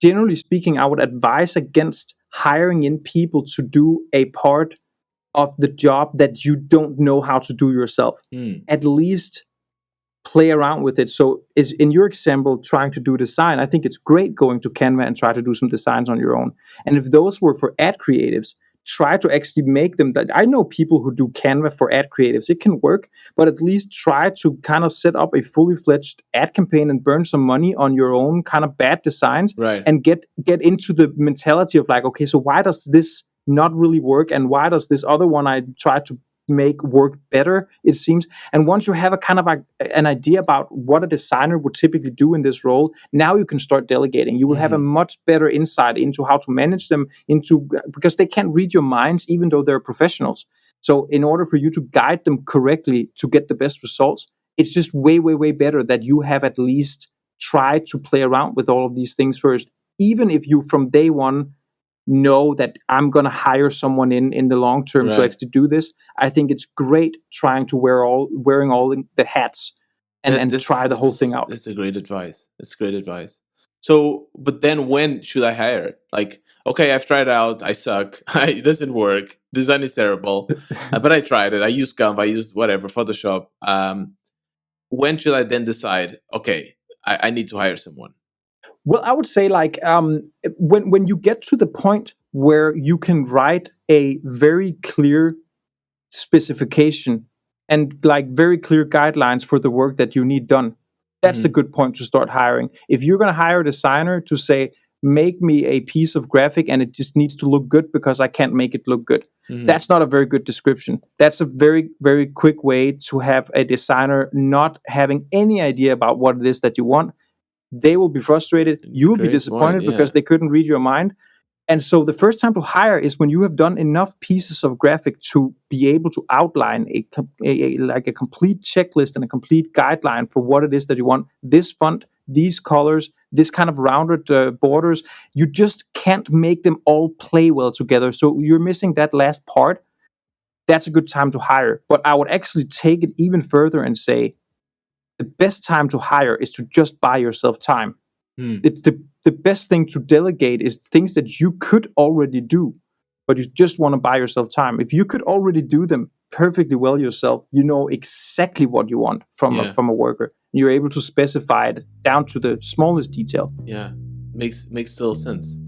Generally speaking, I would advise against hiring in people to do a part of the job that you don't know how to do yourself. At least play around with it. So is in your example, trying to do design, I think it's great going to Canva and try to do some designs on your own. And if those were for ad creatives, try to actually make them that. I know people who do Canva for ad creatives. It can work, but at least try to kind of set up a fully fledged ad campaign and burn some money on your own kind of bad designs, Right. and get into the mentality of like, okay, so why does this not really work, and why does this other one I try to make work better, it seems. And once you have a kind of an idea about what a designer would typically do in this role, now you can start delegating. You will have a much better insight into how to manage them, because they can't read your minds even though they're professionals. So in order for you to guide them correctly to get the best results, it's just way, way, way better that you have at least tried to play around with all of these things first. Even if you from day one know that I'm going to hire someone in the long term to actually do this, I think it's great trying to wearing all the hats and try the whole thing out. That's a great advice. That's great advice. So, but then when should I hire? Like, okay, I've tried it out. I suck. It doesn't work. Design is terrible. But I tried it. I used Canva. I used whatever, Photoshop. When should I then decide, okay, I need to hire someone? Well, I would say like when you get to the point where you can write a very clear specification and like very clear guidelines for the work that you need done, that's the good point to start hiring. If you're going to hire a designer to say, make me a piece of graphic and it just needs to look good because I can't make it look good, that's not a very good description. That's a very, very quick way to have a designer not having any idea about what it is that you want. They will be frustrated. You will be disappointed because they couldn't read your mind. And so the first time to hire is when you have done enough pieces of graphic to be able to outline a complete checklist and a complete guideline for what it is that you want. This font, these colors, this kind of rounded borders. You just can't make them all play well together. So you're missing that last part. That's a good time to hire. But I would actually take it even further and say, the best time to hire is to just buy yourself time. It's the best thing to delegate is things that you could already do, but you just want to buy yourself time. If you could already do them perfectly well yourself, you know exactly what you want from a worker. You're able to specify it down to the smallest detail. Yeah, makes total sense.